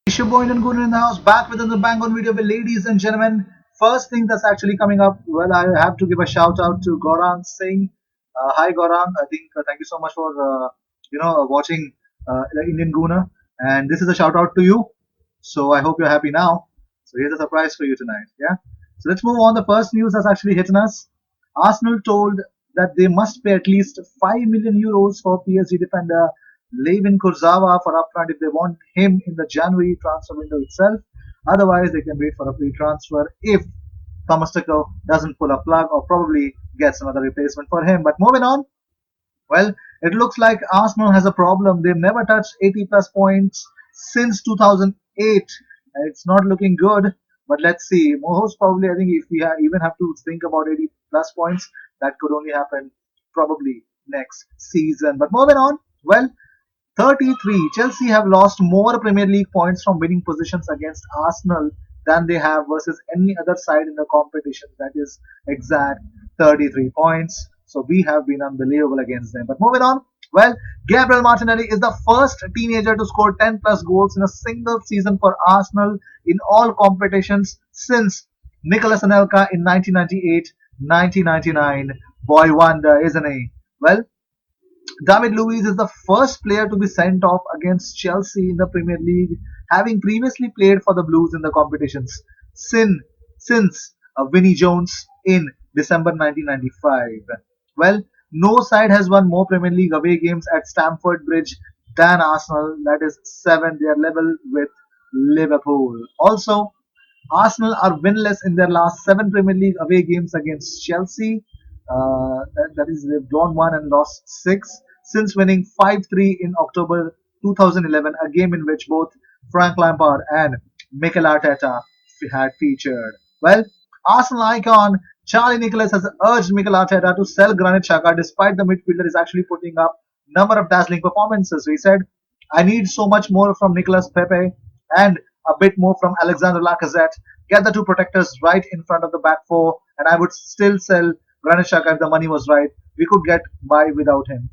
Shubho and Gooner in the house, back with another bang on video. But ladies and gentlemen, first thing that's actually coming up, well, I have to give a shout out to Gaurang Singh. Hi Gaurang, I think thank you so much for watching the Indian Gooner, and this is a shout out to you. So I hope you're happy now. So here's a surprise for you tonight. Yeah. So let's move on. The first news that's actually hitting us. Arsenal told that they must pay at least 5 million euros for PSG defender Levin Kurzawa for upfront if they want him in the January transfer window itself. Otherwise, they can wait for a free transfer if Thomas Tuchel doesn't pull a plug or probably gets another replacement for him. But moving on, well, it looks like Arsenal has a problem. They've never touched 80 plus points since 2008. It's not looking good, but let's see. Most probably, I think if we even have to think about 80 plus points, that could only happen probably next season. But moving on, well, 33. Chelsea have lost more Premier League points from winning positions against Arsenal than they have versus any other side in the competition. That is exact 33 points. So we have been unbelievable against them. But moving on, well, Gabriel Martinelli is the first teenager to score 10 plus goals in a single season for Arsenal in all competitions since Nicolas Anelka in 1998-1999. Boy wonder, isn't he? Well, David Luiz is the first player to be sent off against Chelsea in the Premier League, having previously played for the Blues in the competitions since Vinnie Jones in December 1995. Well, no side has won more Premier League away games at Stamford Bridge than Arsenal. That is 7. They are level with Liverpool. Also, Arsenal are winless in their last 7 Premier League away games against Chelsea. That is, they've drawn 1 and lost 6 since winning 5-3 in October 2011, a game in which both Frank Lampard and Mikel Arteta had featured. Well, Arsenal icon Charlie Nicholas has urged Mikel Arteta to sell Granit Xhaka despite the midfielder is actually putting up number of dazzling performances. He said, I need so much more from Nicolas Pepe and a bit more from Alexander Lacazette. Get the two protectors right in front of the back four, and I would still sell Granit Xhaka if the money was right. We could get by without him.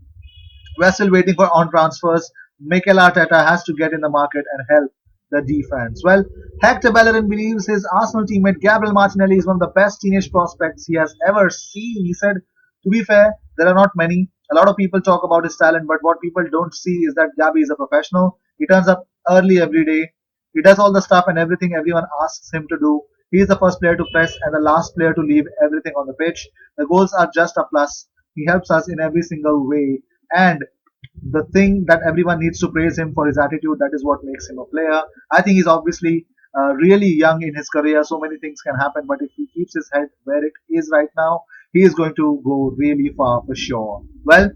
We're still waiting for on transfers. Mikel Arteta has to get in the market and help the defense. Well, Hector Bellerin believes his Arsenal teammate Gabriel Martinelli is one of the best teenage prospects he has ever seen. He said, to be fair, there are not many. A lot of people talk about his talent, but what people don't see is that Gabby is a professional. He turns up early every day. He does all the stuff and everything everyone asks him to do. He is the first player to press and the last player to leave everything on the pitch. The goals are just a plus. He helps us in every single way. And the thing that everyone needs to praise him for his attitude, that is what makes him a player. I think he's obviously really young in his career. So many things can happen. But if he keeps his head where it is right now, he is going to go really far for sure. Well,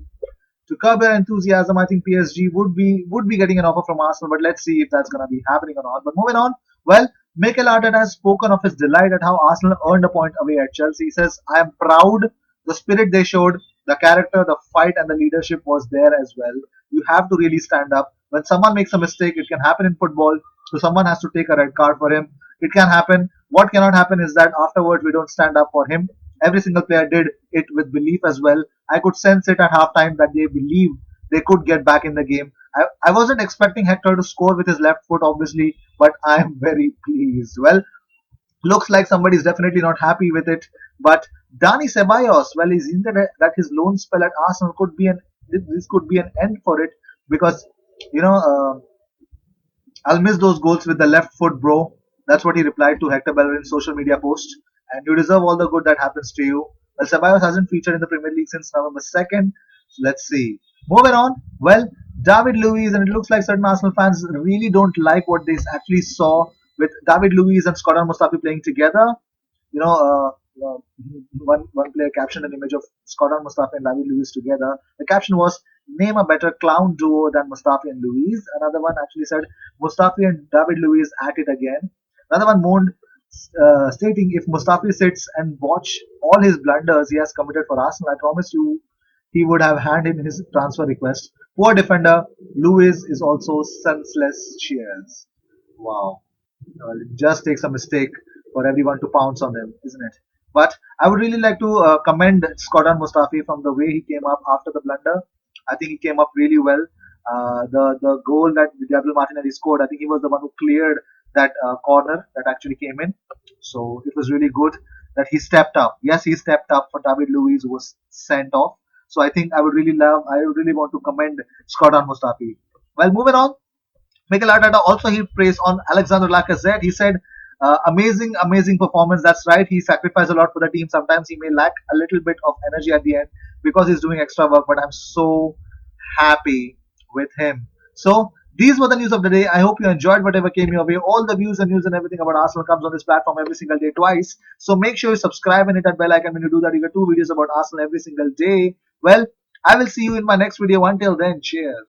to curb their enthusiasm, I think PSG would be getting an offer from Arsenal, but let's see if that's going to be happening or not. But moving on, well, Mikel Arteta has spoken of his delight at how Arsenal earned a point away at Chelsea. He says, "I am proud. The spirit they showed, the character, the fight, and the leadership was there as well. You have to really stand up. When someone makes a mistake, it can happen in football. So someone has to take a red card for him. It can happen. What cannot happen is that afterwards we don't stand up for him. Every single player did it with belief as well. I could sense it at halftime that they believed they could get back in the game. I wasn't expecting Hector to score with his left foot, obviously, but I'm very pleased. Well, looks like somebody's definitely not happy with it. But Dani Ceballos, well, he's hinted that his loan spell at Arsenal could be this could be an end for it because you know I'll miss those goals with the left foot, bro. That's what he replied to Hector Bellerin's social media post. And you deserve all the good that happens to you. Well, Ceballos hasn't featured in the Premier League since November 2nd. So let's see. Moving on. Well, David Luiz, and it looks like certain Arsenal fans really don't like what they actually saw with David Luiz and Scott Mustafi playing together. You know, one player captioned an image of Scott Mustafi and David Luiz together. The caption was, "Name a better clown duo than Mustafi and Luiz." Another one actually said, "Mustafi and David Luiz at it again." Another one moaned, stating, "If Mustafi sits and watch all his blunders he has committed for Arsenal, I promise you he would have handed in his transfer request. Poor defender, Luiz is also senseless cheers." Wow. It just takes a mistake for everyone to pounce on them, isn't it? But I would really like to commend Scott Mustafi from the way he came up after the blunder. I think he came up really well. The goal that Gabriel Martinelli scored, I think he was the one who cleared that corner that actually came in. So it was really good that he stepped up. Yes, he stepped up for David Luiz, who was sent off. So I would really want to commend Scott on Mustafi. Well, moving on, Mikel Arteta also heaped praise on Alexander Lacazette. He said, amazing performance. That's right. He sacrificed a lot for the team. Sometimes he may lack a little bit of energy at the end because he's doing extra work, but I'm so happy with him. So these were the news of the day. I hope you enjoyed whatever came your way. All the views and news and everything about Arsenal comes on this platform every single day twice. So make sure you subscribe and hit that bell icon. When you do that, you get two videos about Arsenal every single day. Well, I will see you in my next video. Until then, cheers.